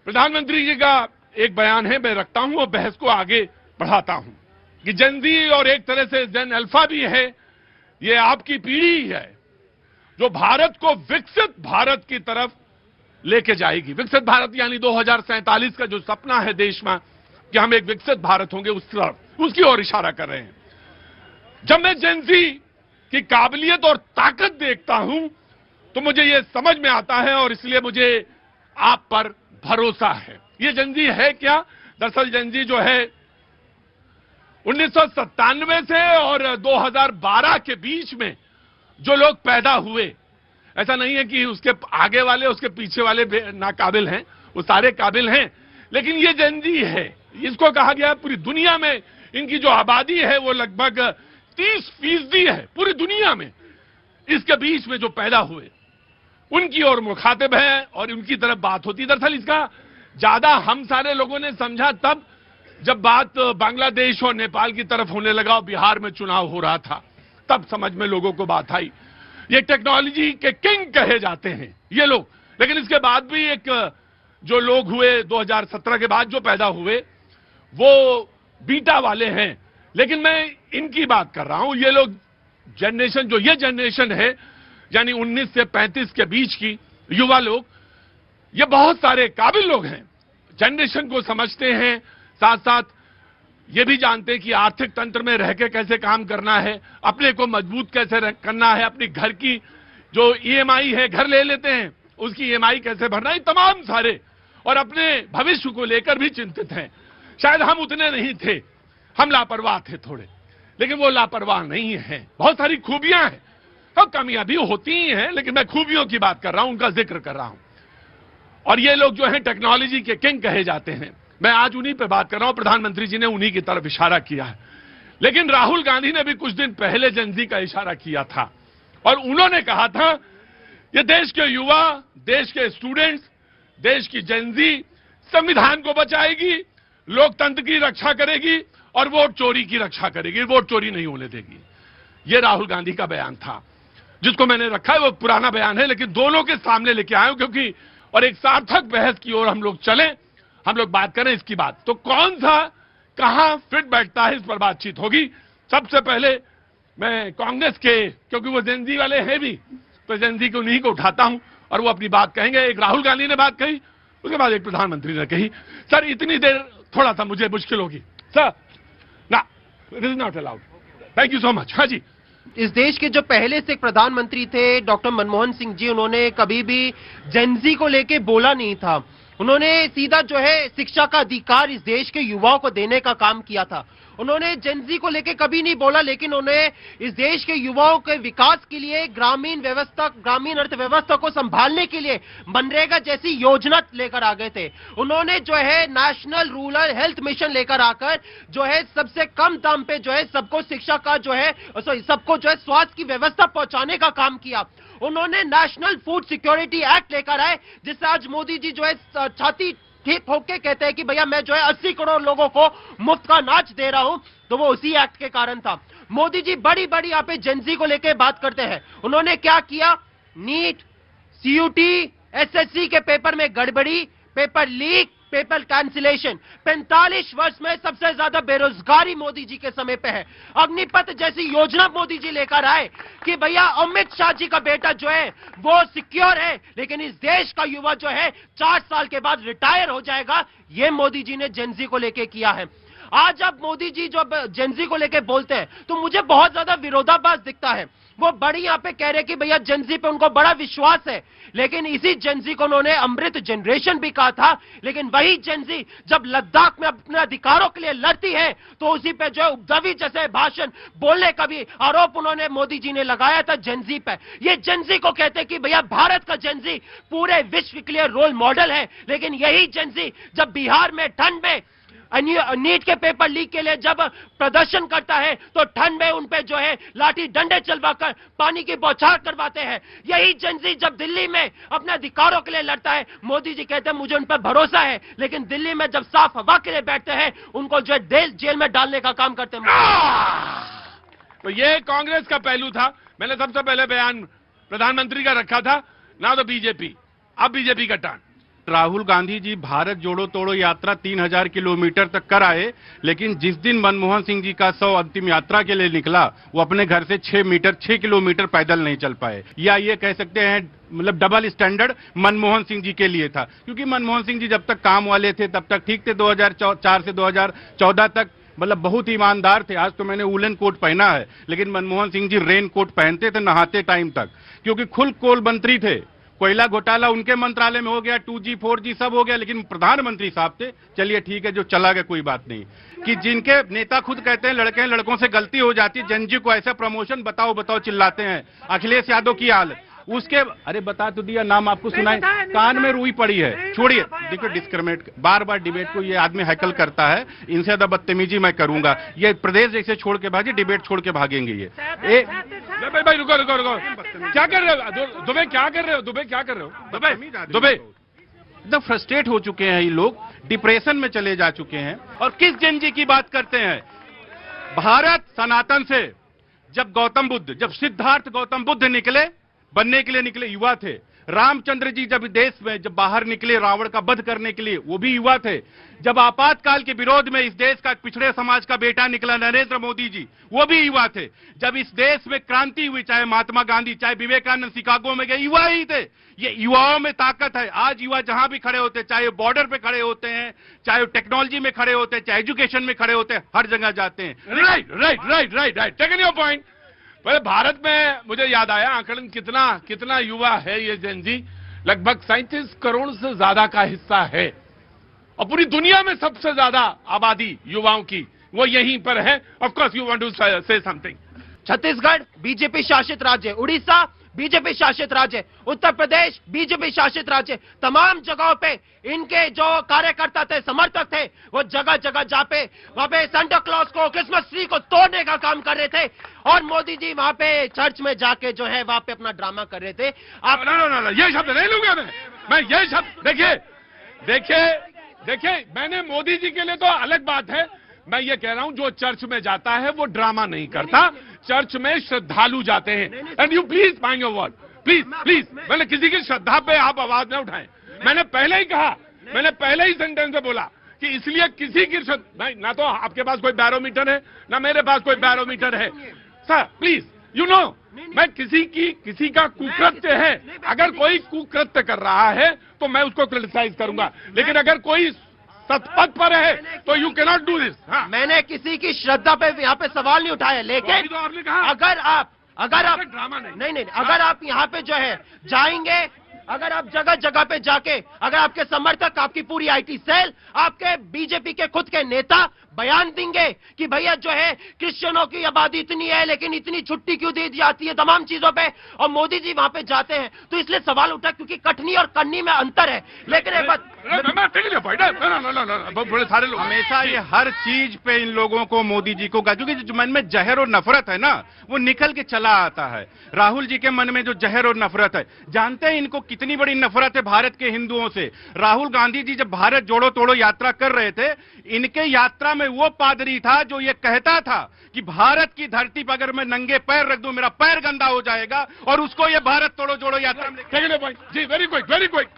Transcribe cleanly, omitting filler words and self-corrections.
प्रधानमंत्री जी का एक बयान है, मैं रखता हूं और बहस को आगे बढ़ाता हूं कि जन जी और एक तरह से जन अल्फा भी है, ये आपकी पीढ़ी है जो भारत को विकसित भारत की तरफ लेके जाएगी। विकसित भारत यानी 2047 का जो सपना है देश में कि हम एक विकसित भारत होंगे, उस तरफ उसकी ओर इशारा कर रहे हैं। जब मैं जन जी की काबिलियत और ताकत देखता हूं तो मुझे ये समझ में आता है और इसलिए मुझे आप पर भरोसा है। ये जन जी है क्या? दरअसल जन जी जो है 1997 से और 2012 के बीच में जो लोग पैदा हुए, ऐसा नहीं है कि उसके आगे वाले उसके पीछे वाले नाकाबिल हैं, वो सारे काबिल हैं, लेकिन ये जन जी है। इसको कहा गया पूरी दुनिया में इनकी जो आबादी है वो लगभग 30% है पूरी दुनिया में। इसके बीच में जो पैदा हुए उनकी ओर मुखातिब है और उनकी तरफ बात होती। दरअसल इसका ज्यादा हम सारे लोगों ने समझा तब जब बात बांग्लादेश और नेपाल की तरफ होने लगा और बिहार में चुनाव हो रहा था, तब समझ में लोगों को बात आई। ये टेक्नोलॉजी के किंग कहे जाते हैं ये लोग, लेकिन इसके बाद भी एक जो लोग हुए 2017 के बाद जो पैदा हुए वो बीटा वाले हैं, लेकिन मैं इनकी बात कर रहा हूं। ये लोग जनरेशन, जो ये जनरेशन है यानी 19 से 35 के बीच की युवा लोग, ये बहुत सारे काबिल लोग हैं, जनरेशन को समझते हैं, साथ साथ ये भी जानते हैं कि आर्थिक तंत्र में रह के कैसे काम करना है, अपने को मजबूत कैसे करना है, अपनी घर की जो ईएमआई है, घर ले लेते हैं उसकी ईएमआई कैसे भरना है, तमाम सारे, और अपने भविष्य को लेकर भी चिंतित हैं। शायद हम उतने नहीं थे, हम लापरवाह थे थोड़े, लेकिन वो लापरवाह नहीं है। बहुत सारी खूबियां हैं, तो कमियां भी होती ही हैं, लेकिन मैं खूबियों की बात कर रहा हूं, उनका जिक्र कर रहा हूं। और ये लोग जो हैं टेक्नोलॉजी के किंग कहे जाते हैं। मैं आज उन्हीं पे बात कर रहा हूं, प्रधानमंत्री जी ने उन्हीं की तरफ इशारा किया है। लेकिन राहुल गांधी ने भी कुछ दिन पहले जन जी का इशारा किया था और उन्होंने कहा था ये देश के युवा, देश के स्टूडेंट्स, देश की जन जी संविधान को बचाएगी, लोकतंत्र की रक्षा करेगी और वोट चोरी की रक्षा करेगी, वोट चोरी नहीं होने देगी। ये राहुल गांधी का बयान था जिसको मैंने रखा है। वो पुराना बयान है लेकिन दोनों के सामने लेके आया हूं क्योंकि और एक सार्थक बहस की ओर हम लोग चलें, हम लोग बात करें इसकी बात। तो कौन सा कहां फिट बैठता है इस पर बातचीत होगी। सबसे पहले मैं कांग्रेस के, क्योंकि वो जन जी वाले हैं भी, तो जन जी को उन्हीं को उठाता हूं और वो अपनी बात कहेंगे। एक राहुल गांधी ने बात कही, उसके बाद एक प्रधानमंत्री ने कही। सर इतनी देर थोड़ा सा मुझे मुश्किल होगी सर, ना it is not allowed. Thank you so much. हाँ जी। इस देश के जो पहले से प्रधानमंत्री थे डॉक्टर मनमोहन सिंह जी, उन्होंने कभी भी जेनजी को लेके बोला नहीं था। उन्होंने सीधा जो है शिक्षा का अधिकार इस देश के युवाओं को देने का काम किया था। उन्होंने जेनजी को लेके कभी नहीं बोला, लेकिन उन्होंने इस देश के युवाओं के विकास के लिए ग्रामीण व्यवस्था, ग्रामीण अर्थव्यवस्था को संभालने के लिए मनरेगा जैसी योजना लेकर आ गए थे। उन्होंने जो है नेशनल रूरल हेल्थ मिशन लेकर आकर जो है सबसे कम दाम पे जो है सबको शिक्षा का जो है सबको जो है स्वास्थ्य की व्यवस्था पहुंचाने का काम किया। उन्होंने नेशनल फूड सिक्योरिटी एक्ट लेकर आए, जिससे आज मोदी जी जो है छाती ठीक होके कहते हैं कि भैया मैं जो है 80 करोड़ लोगों को मुफ्त का अनाज दे रहा हूं, तो वो उसी एक्ट के कारण था। मोदी जी बड़ी बड़ी यहाँ पे जेनजी को लेके बात करते हैं। उन्होंने क्या किया? नीट, सीयूटी, एसएससी के पेपर में गड़बड़ी, पेपर लीक, पेपर कैंसिलेशन। 45 वर्ष में सबसे ज्यादा बेरोजगारी मोदी जी के समय पे है। अग्निपथ जैसी योजना मोदी जी लेकर आए कि भैया अमित शाह जी का बेटा जो है वो सिक्योर है, लेकिन इस देश का युवा जो है 4 साल के बाद रिटायर हो जाएगा। ये मोदी जी ने जेनजी को लेके किया है। आज अब मोदी जी जो जेनजी को लेके बोलते हैं तो मुझे बहुत ज्यादा विरोधाभास दिखता है। वो बड़ी यहाँ पे कह रहे कि भैया जेनजी पे उनको बड़ा विश्वास है, लेकिन इसी जेनजी को उन्होंने अमृत जनरेशन भी कहा था। लेकिन वही जेनजी जब लद्दाख में अपने अधिकारों के लिए लड़ती है तो उसी पे जो है उपद्रवी जैसे भाषण बोलने का भी आरोप उन्होंने मोदी जी ने लगाया था जेनजी पे। ये जेनजी को कहते हैं कि भैया भारत का जेनजी पूरे विश्व के लिए रोल मॉडल है, लेकिन यही जेनजी जब बिहार में ठंड में नीट के पेपर लीक के लिए जब प्रदर्शन करता है तो ठंड में उन पे जो है लाठी डंडे चलवाकर पानी की बौछार करवाते हैं। यही जेनजी जब दिल्ली में अपने अधिकारों के लिए लड़ता है, मोदी जी कहते हैं मुझे उन पर भरोसा है, लेकिन दिल्ली में जब साफ हवा के लिए बैठते हैं उनको जो है जेल में डालने का काम करते हैं। तो ये कांग्रेस का पहलू था। मैंने सबसे पहले बयान प्रधानमंत्री का रखा था ना, तो बीजेपी, अब बीजेपी का टर्न। राहुल गांधी जी भारत जोड़ो तोड़ो यात्रा 3000 किलोमीटर तक कर आए, लेकिन जिस दिन मनमोहन सिंह जी का 100 अंतिम यात्रा के लिए निकला, वो अपने घर से 6 किलोमीटर पैदल नहीं चल पाए। या ये कह सकते हैं मतलब डबल स्टैंडर्ड मनमोहन सिंह जी के लिए था, क्योंकि मनमोहन सिंह जी जब तक काम वाले थे तब तक ठीक थे, 2004 से 2014 तक मतलब बहुत ईमानदार थे। आज तो मैंने वूलन कोट पहना है, लेकिन मनमोहन सिंह जी रेन कोट पहनते थे नहाते टाइम तक, क्योंकि खुद कोल मंत्री थे। कोयला घोटाला उनके मंत्रालय में हो गया, 2G 4G सब हो गया, लेकिन प्रधानमंत्री साहब थे। चलिए ठीक है, जो चला गया कोई बात नहीं। कि जिनके नेता खुद कहते हैं लड़के हैं, लड़कों से गलती हो जाती है, जनजी को ऐसा प्रमोशन बताओ बताओ चिल्लाते हैं। अखिलेश यादव की हाल उसके, अरे बता तो दिया, नाम आपको सुनाए, कान में रुई पड़ी है। छोड़िए, देखो डिस्क्रिमिनेट बार बार डिबेट को ये आदमी हैकल करता है, इनसे ज्यादा बदतमीजी मैं करूंगा। ये प्रदेश जैसे छोड़ के भागे, डिबेट छोड़ के भागेंगे ये। भाई रुको रुको रुको, क्या कर रहे हो दुबे, क्या कर रहे हो दुबे, क्या कर रहे हो दुबे? एकदम फ्रस्ट्रेट हो चुके हैं ये लोग, डिप्रेशन में चले जा चुके हैं। और किस जनजी की बात करते हैं? भारत सनातन से जब सिद्धार्थ गौतम बुद्ध निकले, बनने के लिए निकले, युवा थे। रामचंद्र जी जब बाहर निकले रावण का वध करने के लिए, वो भी युवा थे। जब आपातकाल के विरोध में इस देश का पिछड़े समाज का बेटा निकला नरेंद्र मोदी जी, वो भी युवा थे। जब इस देश में क्रांति हुई, चाहे महात्मा गांधी, चाहे विवेकानंद शिकागो में गए, युवा ही थे। ये युवाओं में ताकत है। आज युवा जहां भी खड़े होते हैं, चाहे बॉर्डर पे खड़े होते हैं, चाहे टेक्नोलॉजी में खड़े होते हैं, चाहे एजुकेशन में खड़े होते हैं, हर जगह जाते हैं। Right taken your point. पहले भारत में मुझे याद आया आंकड़न कितना युवा है ये जेनजी, लगभग 37 करोड़ से ज्यादा का हिस्सा है, और पूरी दुनिया में सबसे ज्यादा आबादी युवाओं की वो यहीं पर है। Of course you want to से समथिंग। छत्तीसगढ़ बीजेपी शासित राज्य, उड़ीसा बीजेपी शासित राज्य, उत्तर प्रदेश बीजेपी शासित राज्य, तमाम जगहों पे इनके जो कार्यकर्ता थे, समर्थक थे, वो जगह जगह जापे वहां पे सांता क्लॉज को, क्रिसमस ट्री को तोड़ने का काम कर रहे थे, और मोदी जी वहां पे चर्च में जाके जो है वहां पे अपना ड्रामा कर रहे थे। आप ना, ये शब्द नहीं लूंगा मैं ये शब्द देखिए मैंने मोदी जी के लिए तो अलग बात है, मैं ये कह रहा हूं जो चर्च में जाता है वो ड्रामा नहीं करता, चर्च में श्रद्धालु जाते हैं। And you please mind your word, please मैंने किसी की श्रद्धा पे आप आवाज न उठाएं। मैंने पहले ही कहा, मैंने पहले ही सेंटेंस में बोला कि इसलिए किसी की नहीं, ना तो आपके पास कोई बैरोमीटर है ना मेरे पास कोई बैरोमीटर है। सर प्लीज यू नो, मैं किसी का कुकृत्य है, अगर कोई कुकृत्य कर रहा है तो मैं उसको क्रिटिसाइज करूंगा, लेकिन अगर कोई सतपथ पर है तो यू कैनॉट डू दिस। मैंने किसी की श्रद्धा पे यहाँ पे सवाल नहीं उठाया, लेकिन तो आपने कहा अगर आप ड्रामा नहीं, अगर आप यहाँ पे जो है जाएंगे, अगर आप जगह जगह पे जाके, अगर आपके समर्थक, आपकी पूरी आईटी सेल, आपके बीजेपी के खुद के नेता बयान देंगे कि भैया जो है क्रिश्चियनों की आबादी इतनी है लेकिन इतनी छुट्टी क्यों दे दी जाती है तमाम चीजों पे, और मोदी जी वहां पे जाते हैं, तो इसलिए सवाल उठा क्योंकि कटनी और करनी में अंतर है। लेकिन एक बात बड़े सारे लोग हमेशा ये हर चीज पे इन लोगों को मोदी जी को, क्योंकि जो मन में जहर और नफरत है ना, वो निकल के चला आता है। राहुल जी के मन में जो जहर और नफरत है, जानते हैं इनको कितनी बड़ी नफरत है भारत के हिंदुओं से। राहुल गांधी जी जब भारत जोड़ो तोड़ो यात्रा कर रहे थे, इनके यात्रा में वो पादरी था जो ये कहता था कि भारत की धरती पर अगर मैं नंगे पैर रख दूं मेरा पैर गंदा हो जाएगा, और उसको ये भारत तोड़ो जोड़ो यात्रा में। जी वेरी क्विक